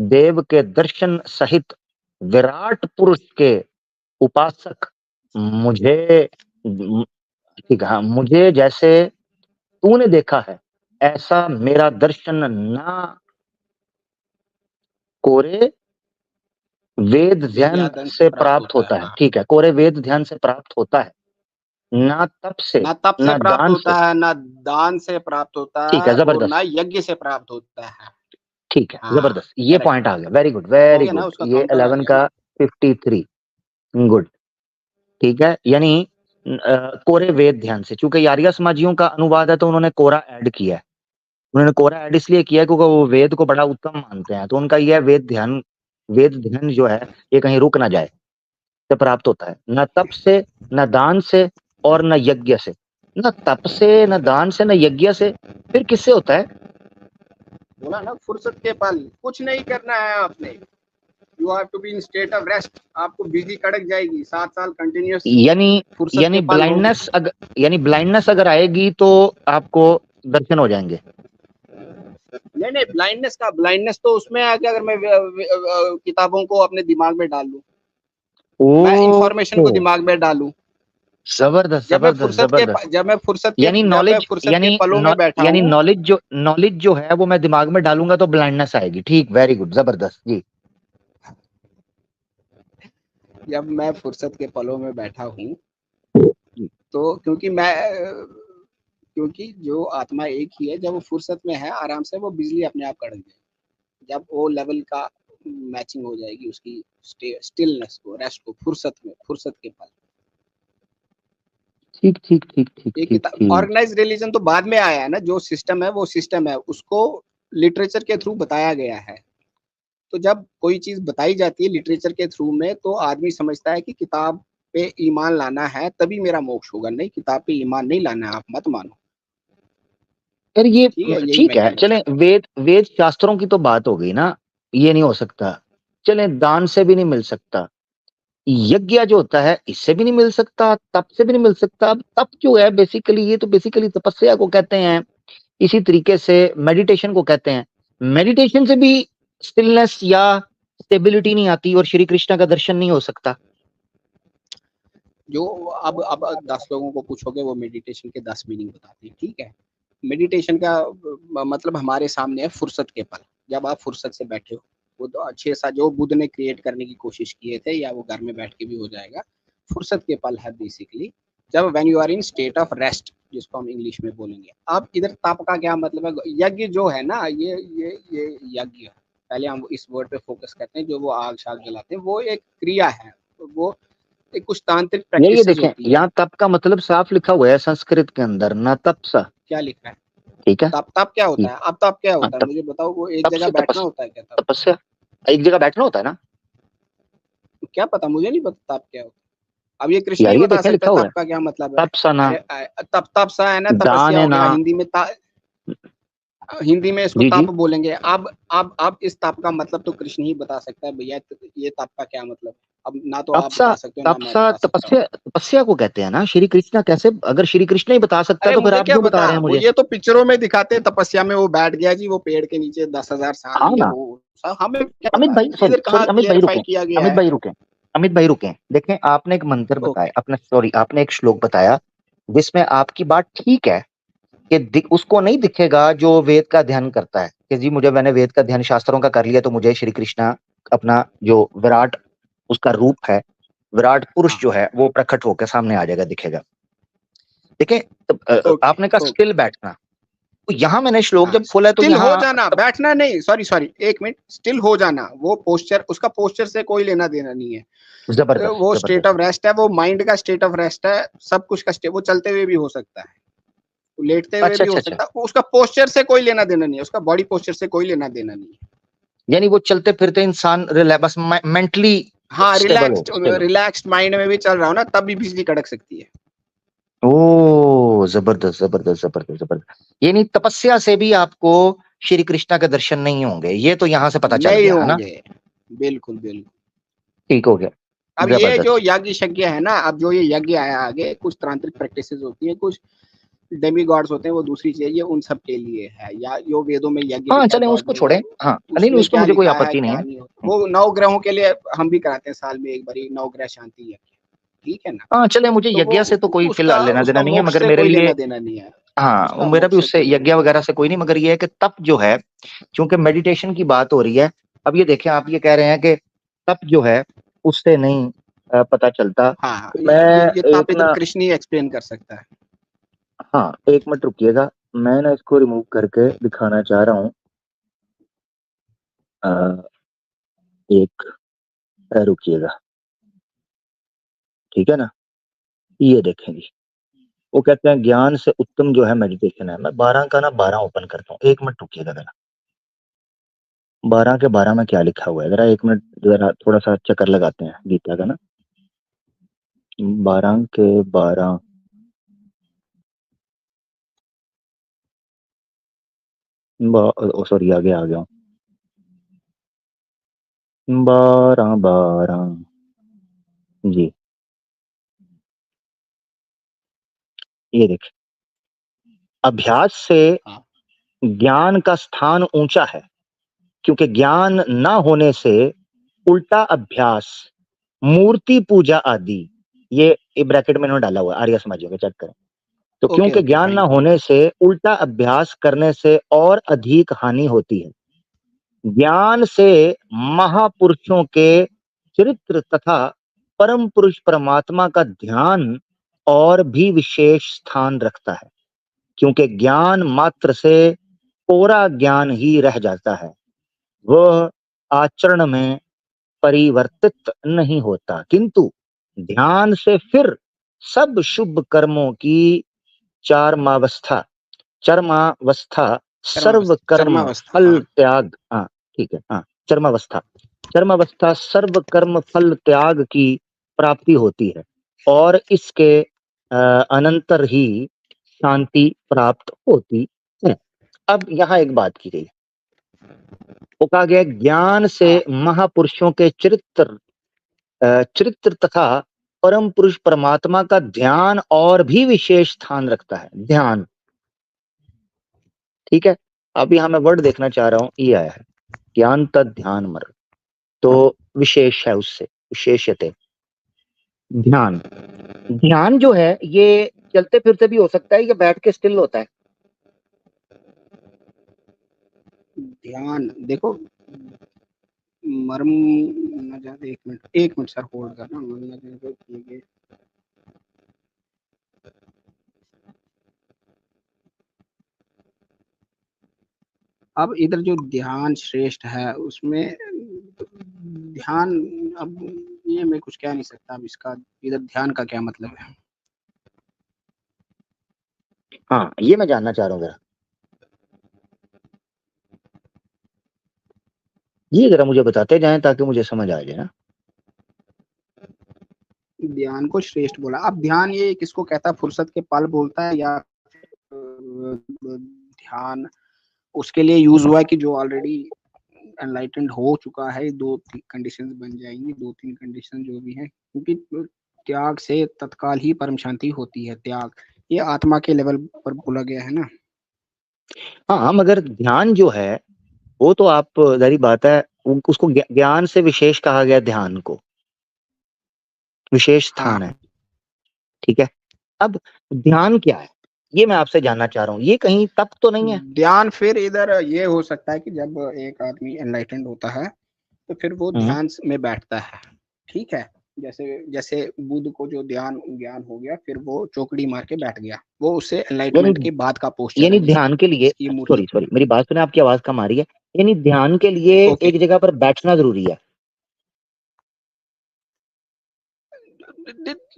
देव के दर्शन सहित विराट पुरुष के उपासक मुझे ठीक है, हाँ, मुझे जैसे तूने देखा है ऐसा मेरा दर्शन ना कोरे वेद ध्यान विद्याधन से से प्राप्त प्राप्त होता है। होता है। हाँ। ठीक है, कोरे वेद ध्यान से प्राप्त होता है, ना तप से ना तप से ना प्राप्त दान होता से। है, ना दान से प्राप्त होता ठीक है, है, और जबरदस्त। ना यज्ञ से प्राप्त होता है। ठीक है, हाँ, जबरदस्त, ये करेक्ट। पॉइंट आ गया। वेरी गुड, हो वेरी गया ना, गुड। उसका ये काउंटर आ 11 गया का ना। 53। गुड। ठीक है, यानी कोरे वेद ध्यान से, चूंकि आर्य समाजियों का अनुवाद है तो उन्होंने कोरा ऐड किया है। उन्होंने कोरा ऐड इसलिए किया है क्योंकि वो वेद को बड़ा उत्तम मानते हैं, तो उनका यह वेद ध्यान जो है ये कहीं रुक ना जाए, से प्राप्त होता है, न तप से न दान से और न यज्ञ से। न तप से न दान से न यज्ञ से, फिर किससे होता है? बोला ना, फुर्सत के पल, कुछ नहीं करना है आपने। You have to be in state of rest. आपको बिजली कड़क जाएगी, 7 साल कंटिन्यूस यानी फुर्सत के पल होंगे। यानी ब्लाइंडनेस अगर आएगी तो आपको दर्शन हो जाएंगे। नहीं नहीं, ब्लाइंडनेस तो उसमें है कि अगर मैं किताबों को अपने दिमाग में डाल लूं, मैं इंफॉर्मेशन ओ, को दिमाग में डालूं। जबरदस्त जब मैं जबरदस्त फुर्सत के जबरदस्त। जब मैं फुर्सत के यानी जब मैं नॉलेज फुर्सत के पलों में बैठा यानी हूं, नॉलेज जो है वो मैं दिमाग में डालूंगा तो ब्लाइंडनेस आएगी। ठीक, वेरी गुड, जबरदस्त जी। जब मैं फुर्सत के पलों में बैठा हूं, जी। तो क्योंकि जो आत्मा एक ही है, जब वो फुर्सत में है आराम से, वो बिजली अपने आप कड़क जाएगी। जब वो लेवल का मैचिंग हो जाएगी उसकी स्टिलनेस को, रेस्ट को, फुर्सत के पल। ठीक ठीक ठीक ठीक ये ठीक किताब ठीक। ऑर्गेनाइज रिलीजन तो बाद में आया है ना, जो सिस्टम है वो सिस्टम है, उसको लिटरेचर के थ्रू बताया गया है। तो जब कोई चीज बताई जाती है लिटरेचर के थ्रू में, तो आदमी समझता है कि किताब पे ईमान लाना है तभी मेरा मोक्ष होगा। नहीं, किताब पे ईमान नहीं लाना है, आप मत मानो। यार ये ठीक है, यही ठीक है, चलें, मैकेनिज्म। वेद शास्त्रों की तो बात हो गई ना, ये नहीं हो सकता। चलें, दान से भी नहीं मिल सकता, यज्ञ जो होता है इससे भी नहीं मिल सकता, तप से भी नहीं मिल सकता। अब तप जो है बेसिकली, ये तो बेसिकली तपस्या को कहते हैं, इसी तरीके से मेडिटेशन को कहते हैं। मेडिटेशन से भी स्टिलनेस या स्टेबिलिटी नहीं आती और श्री कृष्ण का दर्शन नहीं हो सकता। जो अब 10 लोगों को पूछोगे, वो मेडिटेशन के 10 मीनिंग बताते हैं। ठीक है, मेडिटेशन का मतलब हमारे सामने है फुर्सत के पल। जब आप फुर्सत से बैठे हो, वो तो अच्छे सा जो बुद्ध ने क्रिएट करने की कोशिश किए थे, या वो घर में बैठ के भी हो जाएगा, फुर्सत के पल है बेसिकली। जब when you are in state of rest, जिसको हम इंग्लिश में बोलेंगे। अब इधर तप का क्या मतलब है? यज्ञ जो है ना, ये यज्ञ है। पहले हम इस वर्ड पे फोकस करते हैं, जो वो आग शाग जलाते हैं, वो एक क्रिया है। वो एक कुछ तांत्रिक ये प्रैक्टिसेस देखें, होती है। यहाँ तप का मतलब साफ लिखा हुआ है संस्कृत के अंदर, न तपसा। क्या लिखा है? ठीक है। तप तप क्या होता है? अब तप क्या हाँ, होता है, तप, मुझे बताओ। वो एक तप जगह से बैठना होता है क्या तप? तपस्या एक जगह बैठना होता है ना। क्या पता, मुझे नहीं पता तप क्या होता है। अब ये कृष्ण यार ही ये बता देखें सकता लिखा है हुआ है, तप का क्या मतलब है। तपसना, अरे तप तप सा है ना, दान तपस्या है हो ना। गया हिंदी में। हिंदी में इसको जी जी। तप बोलेंगे। अब इस तप का मतलब तो कृष्ण ही बता सकता है भैया, ये तप का क्या मतलब। अब ना तो आप तपसा बता सकते हो, ना मैं तपसा बता सकता हूँ। तपस्या तपस्या को कहते हैं ना। श्री कृष्ण कैसे, अगर श्री कृष्ण ही बता सकता अरे तो फिर मुझे आप क्या क्यों बता पता, रहे हैं वो मुझे? ये तो पिक्चरों में दिखाते हैं, तपस्या में वो बैठ गया जी, वो पेड़ के नीचे 10,000 साल, हाँ ये ना। वो सब। हमें क्या अमित पता, भाई, सॉरी इधर सॉरी, कहाँ अमित भाई क्लियरिफाई रुके, किया गया अमित है। भाई रुके, अमित भाई रुके। देखें, आपने एक मंत्र बताया, ओके। आपने एक श्लोक बताया जिसमें आपकी बात ठीक है कि उसको नहीं दिखेगा जो वेद का ध्यान करता है कि जी मुझे, मैंने वेद का ध्यान शास्त्रों का कर लिया तो मुझे श्री कृष्णा अपना जो विराट उसका रूप है, विराट पुरुष हाँ। जो है वो प्रकट होकर सामने आ जाएगा, दिखेगा। देखें, ओके आपने कहा ओके। स्टिल बैठना, तो यहाँ मैंने श्लोक हाँ, जब खोला है तो स्टिल हो यहाँ जाना, बैठना नहीं, सॉरी सॉरी, एक मिनट। स्टिल हो जाना, वो पोस्चर, उसका पोस्चर से कोई लेना देना नहीं है। जबरदस्त वो स्टेट जबरदस्त। ऑफ रेस्ट है, वो माइंड का स्टेट ऑफ रेस्ट है। सब कुछ का स्टेट, वो चलते हुए भी हो सकता है, वो लेटते हुए अच्छा भी हो अच्छा अच्छा, सकता है। उसका पोस्चर से कोई लेना देना नहीं है, उसका बॉडी पोस्चर से कोई लेना देना नहीं है। यानी वो चलते फिरते इंसान बस मेंटली हाँ, स्टेबल हो, स्टेबल। रिलैक्स्ड माइंड में भी चल रहा हो ना, तब भी बिजली कड़क सकती है। ओ, जबरदस्त जबरदस्त जबरदस्त जबरदस्त। यानी तपस्या से भी आपको श्री कृष्णा के दर्शन नहीं होंगे, ये तो यहाँ से पता चल नहीं गया है ना। होंगे। बिल्कुल बिल्कुल। ठीक हो गया, अब ये जो जबरदस्त। यज्ञ शज्ञ है ना, अब जो ये यज्ञ आया आगे, कुछ तांत्रिक प्रैक्टिसेस होती है, कुछ डेमी गॉड्स होते हैं वो दूसरी चीज, ये उन सब के लिए है, या जो वेदों में यज्ञ हाँ होता है चले गॉड उसको ने, छोड़े, हाँ नहीं उसमें उसमें क्या मुझे कोई लिखा है आपत्ति नहीं क्या है। नहीं होता, वो 9 ग्रहों के लिए हम भी कराते हैं साल में एक बारी, 9 ग्रह शांति यज्ञ, ठीक है ना। हाँ चले, मुझे तो वो यज्ञ से तो कोई उसका फिलहाल लेना देना उसका नहीं है, मोक्ष मगर से मेरे कोई लिए लेना देना नहीं है, हाँ उसका मेरा भी मोक्ष से उससे कोई लेना यज्ञ देना। वगैरह से कोई नहीं, मगर ये है कि तप जो है, क्योंकि मेडिटेशन की बात हो रही है। अब ये देखें, आप ये कह रहे हैं कि तप जो है उससे नहीं पता चलता। हाँ, मैं ये तो आप एक इधर ना, कृष्ण ही एक्सप्लेन कर सकता है। हाँ एक मिनट रुकिएगा, मैं ना इसको रिमूव करके दिखाना चाह रहा हूँ। एक रुकिएगा, ठीक है ना। ये देखेंगे, वो कहते हैं ज्ञान से उत्तम जो है मेडिटेशन है। मैं 12 का ना 12 ओपन करता हूँ, एक मिनट रुकिएगा जरा। 12 के 12 में क्या लिखा हुआ है, जरा एक मिनट, जरा थोड़ा सा चक्कर लगाते हैं गीता का ना। 12 के 12, सॉरी आगे आ गया। 12 12 जी, ये देखिए, अभ्यास से हाँ ज्ञान का स्थान ऊंचा है, क्योंकि ज्ञान ना होने से उल्टा अभ्यास, मूर्ति पूजा आदि, ये ब्रैकेट में इन्होंने डाला हुआ है, आर्य समाजियों के, चेक करें। तो ओके क्योंकि ओके ज्ञान ना फाइन। होने से उल्टा अभ्यास करने से और अधिक हानि होती है। ज्ञान से महापुरुषों के चरित्र तथा परम पुरुष परमात्मा का ध्यान और भी विशेष स्थान रखता है, क्योंकि ज्ञान मात्र से कोरा ज्ञान ही रह जाता है, वह आचरण में परिवर्तित नहीं होता। किंतु ध्यान से फिर सब शुभ कर्मों की चारमावस्था चरमावस्था सर्व चरमावस्था, कर्म चरमावस्था, फल हाँ। त्याग, हाँ ठीक है, हाँ चरमावस्था, चरमावस्था सर्व कर्म फल त्याग की प्राप्ति होती है, और इसके अनंतर ही शांति प्राप्त होती है। अब यहाँ एक बात की गई, वो कहा गया ज्ञान से हाँ महापुरुषों के चरित्र तथा परम पुरुष परमात्मा का ध्यान और भी विशेष स्थान रखता है। ध्यान, ठीक है। अब यहाँ मैं वर्ड देखना चाह रहा हूँ, ये आया है ज्ञान तद ध्यान मर, तो विशेष है, उससे विशेषते ध्यान। ध्यान जो है ये चलते फिरते भी हो सकता है, या बैठ के स्टिल होता है। ध्यान देखो, मर्म न जाने, एक मिनट सर होल्ड करना, मर्म न जाने को किए गए। अब इधर जो ध्यान श्रेष्ठ है उसमें ध्यान, अब ये मैं कुछ कह नहीं सकता, अब इसका इधर ध्यान का क्या मतलब है। हाँ ये मैं जानना चाह रहा हूँ जरा, ये जरा मुझे बताते जाएं ताकि मुझे समझ आ जाए ना। ध्यान को श्रेष्ठ बोला, अब ध्यान ये किसको कहता है, फुर्सत के पल बोलता है, या ध्यान उसके लिए यूज हुआ है कि जो ऑलरेडी एनलाइटेंड हो चुका है, दो कंडीशंस बन जाएंगी, दो तीन कंडीशन जो भी है, क्योंकि त्याग से तत्काल ही परम शांति होती है। त्याग ये आत्मा के लेवल पर बोला गया है ना। हाँ मगर ध्यान जो है वो तो आप जारी बात है, उसको ज्ञान से विशेष कहा गया, ध्यान को विशेष स्थान हाँ, है, ठीक है। अब ध्यान क्या है, ये मैं आपसे जानना चाह रहा हूँ, ये कहीं तप तो नहीं है। ध्यान फिर इधर ये हो सकता है कि जब एक आदमी एनलाइटेंड होता है तो फिर वो हम्म ध्यान में बैठता है, ठीक है। जैसे जैसे बुद्ध को जो ध्यान ज्ञान हो गया, फिर वो चौकड़ी मार के बैठ गया, वो उससे यानी एनलाइटमेंट के बाद का पोस्चर यानी है, ध्यान के लिए, जिसकी मूर्ति। सॉरी सॉरी मेरी बात सुने, आपकी आवाज कम आ रही है। यानी ध्यान के लिए ओके, एक जगह पर बैठना जरूरी है।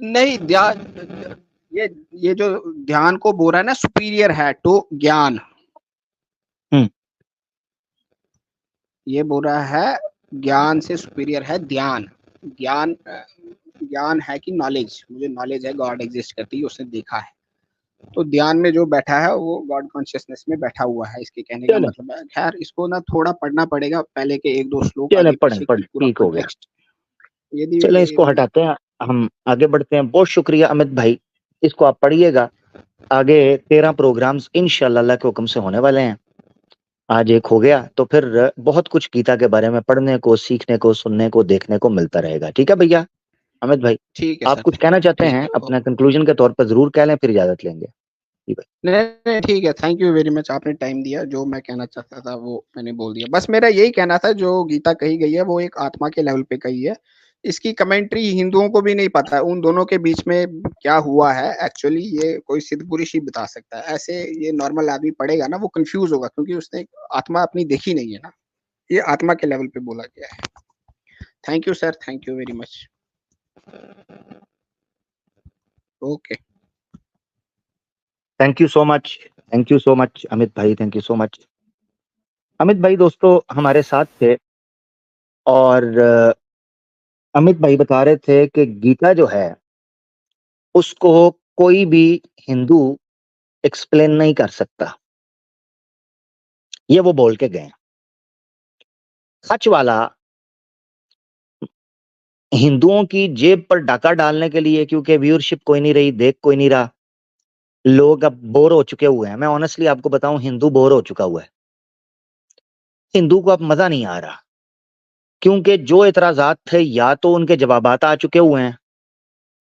नहीं ध्यान, ये ये जो ध्यान को बोल रहा है ना, सुपीरियर है टू ज्ञान, हम्म ये बोल रहा है ज्ञान से सुपीरियर है ध्यान। ज्ञान ज्ञान है कि नॉलेज, मुझे नॉलेज है गॉड एग्जिस्ट करती है, उसने देखा है। तो ध्यान में जो बैठा है वो गॉड कॉन्शियसनेस में बैठा हुआ है, इसके कहने का चले मतलब है। खैर इसको ना थोड़ा पढ़ना पड़ेगा, पहले के एक दो श्लोक चले आगे पढ़ें पीछे की पढ़ें, पूरा ठीक हो गया। कॉन्टेक्स्ट। यदि चले इसको हटाते हैं, हम आगे बढ़ते हैं। बहुत शुक्रिया अमित भाई, इसको आप पढ़िएगा आगे 13 प्रोग्राम्स इंशाल्लाह अल्लाह के हुक्म से होने वाले हैं। आज एक हो गया तो फिर बहुत कुछ गीता के बारे में पढ़ने को, सीखने को, सुनने को, देखने को मिलता रहेगा। ठीक है भैया अमित भाई, ठीक है आप सर, कुछ कहना चाहते ठीक हैं है। अपना कंक्लूजन के तौर पर जरूर कह लें, फिर इजाजत लेंगे। जी भाई। नहीं नहीं ठीक है, थैंक यू वेरी मच, आपने टाइम दिया। जो मैं कहना चाहता था वो मैंने बोल दिया। बस मेरा यही कहना था, जो गीता कही गई है वो एक आत्मा के लेवल पे कही है। इसकी कमेंट्री हिंदुओं को भी नहीं पता है, उन दोनों के बीच में क्या हुआ है एक्चुअली, ये कोई सिद्ध पुरुष ही बता सकता है। ऐसे ये नॉर्मल आदमी पढ़ेगा ना, वो कंफ्यूज होगा, क्योंकि उसने आत्मा अपनी देखी नहीं है ना। ये आत्मा के लेवल पे बोला गया है। Thank you sir, thank you very much. Okay. Thank you so much, thank you so much Amit भाई, thank you so much. Amit भाई दोस्तों हमारे साथ थे, और अमित भाई बता रहे थे कि गीता जो है उसको कोई भी हिंदू एक्सप्लेन नहीं कर सकता, ये वो बोल के गए। सच वाला हिंदुओं की जेब पर डाका डालने के लिए, क्योंकि व्यूअरशिप कोई नहीं रही, देख कोई नहीं रहा, लोग अब बोर हो चुके हुए हैं। मैं ऑनेस्टली आपको बताऊं, हिंदू बोर हो चुका हुआ है। हिंदू को अब मजा नहीं आ रहा, क्योंकि जो एतराजात थे या तो उनके जवाबात आ चुके हुए हैं,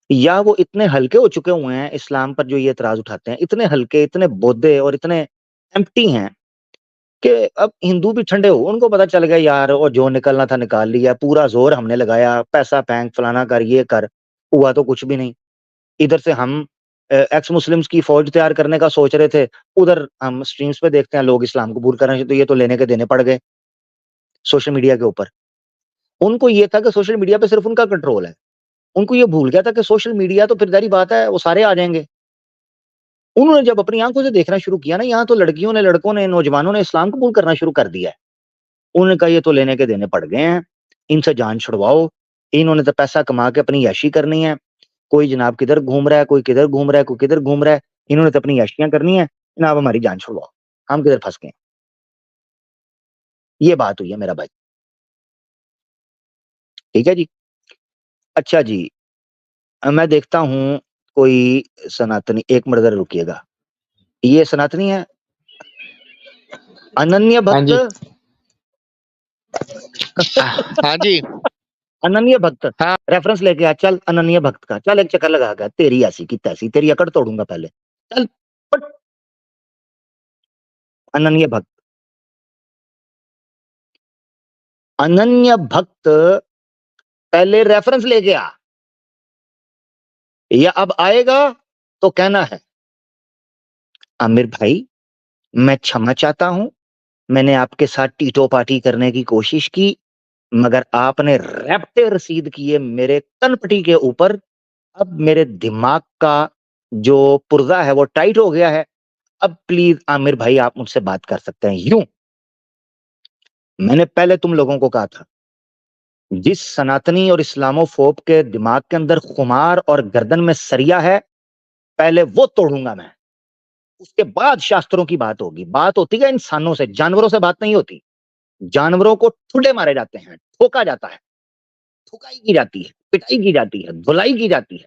या वो इतने हल्के हो चुके हुए हैं। इस्लाम पर जो ये एतराज उठाते हैं इतने हल्के, इतने बोधे और इतने एम्प्टी हैं कि अब हिंदू भी ठंडे हो, उनको पता चल गया यार, और जो निकलना था निकाल लिया, पूरा जोर हमने लगाया, पैसा बैंक फलाना कर, ये कर, हुआ तो कुछ भी नहीं। इधर से हम एक्स मुस्लिम्स की फौज तैयार करने का सोच रहे थे, उधर हम स्ट्रीम्स पे देखते हैं लोग इस्लाम कबूल कर रहे हैं, तो ये तो लेने के देने पड़ गए सोशल मीडिया के ऊपर। उनको ये था कि सोशल मीडिया पे सिर्फ उनका कंट्रोल है, उनको ये भूल गया था कि सोशल मीडिया तो फिर जारी बात है वो सारे आ जाएंगे। उन्होंने जब अपनी आंखों से देखना शुरू किया ना, यहाँ तो लड़कियों ने, लड़कों ने, नौजवानों ने इस्लाम कबूल करना शुरू कर दिया है। उन्होंने कहा ये तो लेने के देने पड़ गए हैं, इनसे जान छुड़वाओ, इन्होंने तो पैसा कमा के अपनी याशी करनी है। कोई जनाब किधर घूम रहा है, कोई किधर घूम रहा है, कोई किधर घूम रहा है, इन्होंने तो अपनी याशियां करनी है, जनाब हमारी जान छुड़वाओ, हम किधर फंस गए। ये बात हुई है मेरा भाई। ठीक है जी। अच्छा जी, मैं देखता हूँ कोई सनातनी, एक मिनट जरा रुकिएगा, ये सनातनी है अनन्य हाँ भक्त। जी। हाँ जी। अनन्य भक्त, हाँ। रेफरेंस लेके आ, चल अनन्य भक्त का, चल एक चक्कर लगा कर, तेरी ऐसी की तैसी, तेरी अकड़ तोड़ूंगा पहले, चल पट। अनन्य भक्त, अनन्य भक्त, पहले रेफरेंस लेके आ, या अब आएगा तो कहना है। आमिर भाई मैं क्षमा चाहता हूं, मैंने आपके साथ टीटो पार्टी करने की कोशिश की, मगर आपने रैप्टे रसीद किए मेरे कनपटी के ऊपर। अब मेरे दिमाग का जो पुर्जा है वो टाइट हो गया है। अब प्लीज आमिर भाई आप मुझसे बात कर सकते हैं यूं। मैंने पहले तुम लोगों को कहा था, जिस सनातनी और इस्लामोफोब के दिमाग के अंदर खुमार और गर्दन में सरिया है, पहले वो तोड़ूंगा मैं, उसके बाद शास्त्रों की बात होगी। बात होती है इंसानों से, जानवरों से बात नहीं होती। जानवरों को ठुड्डे मारे जाते हैं, ठोका जाता है, ठुकाई की जाती है, पिटाई की जाती है, धुलाई की जाती है।